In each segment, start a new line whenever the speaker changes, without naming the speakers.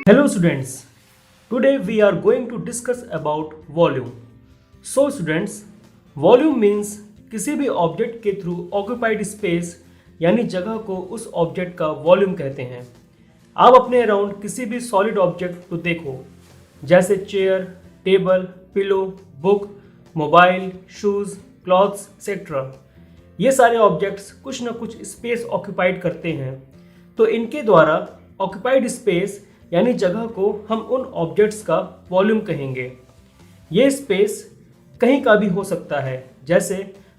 Hello students, today we are going to discuss about volume. So students, volume means किसी भी object के through occupied space यानी जगह को उस ऑब्जेक्ट का वॉल्यूम कहते हैं। आप अपने अराउंड किसी भी सॉलिड ऑब्जेक्ट को देखो, जैसे chair, table, pillow, book, mobile, shoes, clothes etcetera. ये सारे ऑब्जेक्ट्स कुछ ना कुछ स्पेस ऑक्यूपाइड करते हैं, तो इनके द्वारा ऑक्यूपाइड स्पेस यानी जगह को हम उन ऑब्जेक्ट्स का वॉल्यूम कहेंगे। ये स्पेस कहीं का भी हो सकता है, जैसे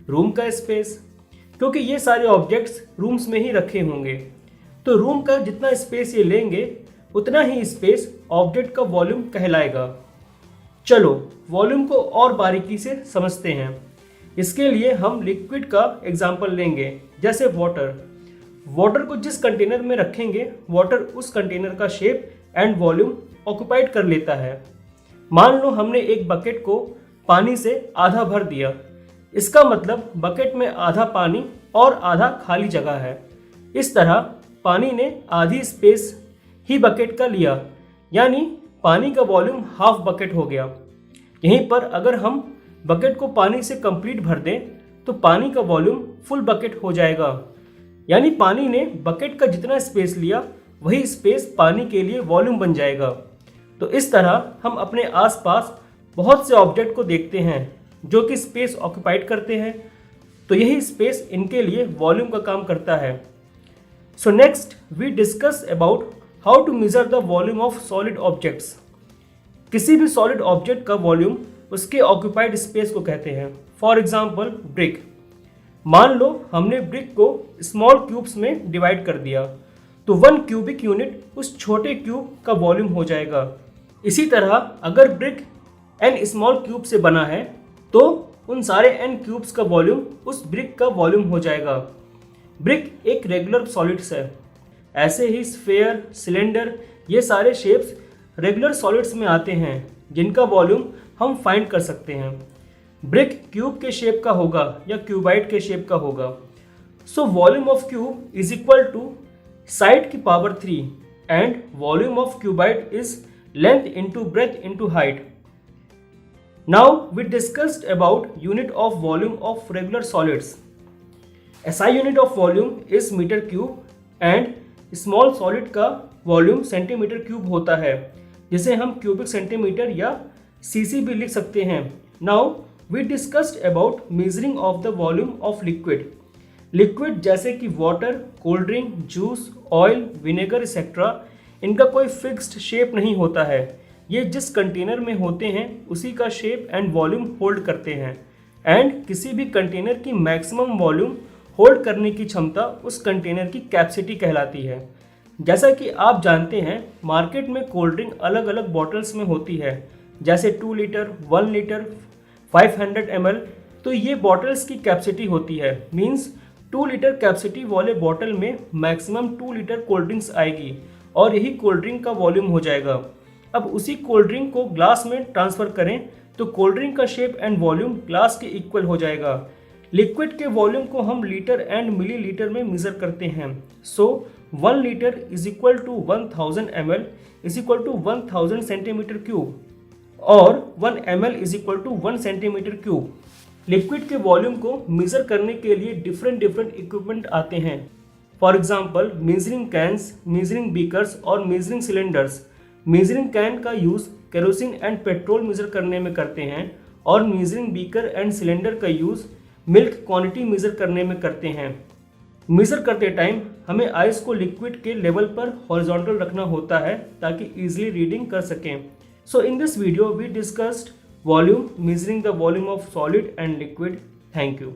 रूम का स्पेस, क्योंकि ये सारे ऑब्जेक्ट्स रूम्स में ही रखे होंगे, तो रूम का जितना स्पेस ये लेंगे उतना ही स्पेस ऑब्जेक्ट का वॉल्यूम कहलाएगा। चलो वॉल्यूम को और बारीकी से समझते हैं। इसके लिए हम लिक्विड का एग्जाम्पल लेंगे, जैसे वाटर को जिस कंटेनर में रखेंगे वाटर उस कंटेनर का शेप एंड वॉल्यूम ऑक्यूपाइड कर लेता है। मान लो हमने एक बकेट को पानी से आधा भर दिया, इसका मतलब बकेट में आधा पानी और आधा खाली जगह है। इस तरह पानी ने आधी स्पेस ही बकेट का लिया, यानी पानी का वॉल्यूम हाफ बकेट हो गया। यहीं पर अगर हम बकेट को पानी से कंप्लीट भर दें तो पानी का वॉल्यूम फुल बकेट हो जाएगा, यानी पानी ने बकेट का जितना स्पेस लिया वही स्पेस पानी के लिए वॉल्यूम बन जाएगा। तो इस तरह हम अपने आसपास बहुत से ऑब्जेक्ट को देखते हैं जो कि स्पेस ऑक्यूपाइड करते हैं, तो यही स्पेस इनके लिए वॉल्यूम का काम करता है। So next we discuss about how to measure the volume of solid objects. किसी भी सॉलिड ऑब्जेक्ट का वॉल्यूम उसके ऑक्यूपाइड स्पेस को कहते हैं। For example brick. मान लो हमने ब्रिक को स्मॉल क्यूब्स में डिवाइड कर दिया, तो 1 क्यूबिक यूनिट उस छोटे क्यूब का वॉल्यूम हो जाएगा। इसी तरह अगर ब्रिक n स्मॉल क्यूब से बना है तो उन सारे n क्यूब्स का वॉल्यूम उस ब्रिक का वॉल्यूम हो जाएगा। ब्रिक एक रेगुलर सॉलिड्स है। ऐसे ही स्फेयर, सिलेंडर, ये सारे शेप्स रेगुलर सॉलिड्स में आते हैं जिनका वॉल्यूम हम फाइंड कर सकते हैं। ब्रिक क्यूब के शेप का होगा या क्यूबाइड के शेप का होगा। So volume of cube is equal to side की power 3 and volume of cuboid is length into breadth into height. Now we discussed about unit of volume of regular solids. SI unit of volume is metre cube and small solid का volume centimetre cube होता है, जिसे हम cubic centimetre या cc भी लिख सकते हैं। Now we discussed about measuring of the volume of liquid. Liquid जैसे कि water, cold drink, juice, oil, vinegar etcetera, इनका कोई फिक्स्ड शेप नहीं होता है। ये जिस कंटेनर में होते हैं उसी का शेप एंड वॉल्यूम होल्ड करते हैं, एंड किसी भी कंटेनर की मैक्सिमम वॉल्यूम होल्ड करने की क्षमता उस कंटेनर की कैपेसिटी कहलाती है। जैसा कि आप जानते हैं मार्केट में कोल्ड ड्रिंक अलग अलग बॉटल्स में होती है, जैसे 2 लीटर, 1 लीटर, 500 ml। तो ये बॉटल्स की कैपेसिटी होती है, मींस 2 लीटर कैपेसिटी वाले बॉटल में मैक्सिमम 2 लीटर कोल्ड ड्रिंक्स आएगी और यही कोल्ड ड्रिंक का वॉल्यूम हो जाएगा। अब उसी कोल्ड ड्रिंक को ग्लास में ट्रांसफ़र करें तो कोल्ड ड्रिंक का शेप एंड वॉल्यूम ग्लास के इक्वल हो जाएगा। लिक्विड के वॉल्यूम को हम लीटर एंड मिलीलीटर में मेज़र करते हैं। So 1 litre is equal to 1000 ml is equal to 1000 centimetre cube और 1 ml is equal to 1 centimetre cube. Liquid के वॉल्यूम को मेज़र करने के लिए डिफरेंट इक्विपमेंट आते हैं। For example measuring cans, measuring beakers और मेजरिंग सिलेंडर्स। मेजरिंग कैन का use kerosene and petrol measure करने में करते हैं और मेजरिंग बीकर एंड सिलेंडर का यूज़ मिल्क क्वांटिटी मेज़र करने में करते हैं। मेज़र करते टाइम हमें आइस को लिक्विड के लेवल पर हॉरिजॉन्टल रखना होता है ताकि ईजिली रीडिंग कर सकें। So in this video we discussed volume, measuring the volume of solid and liquid. Thank you.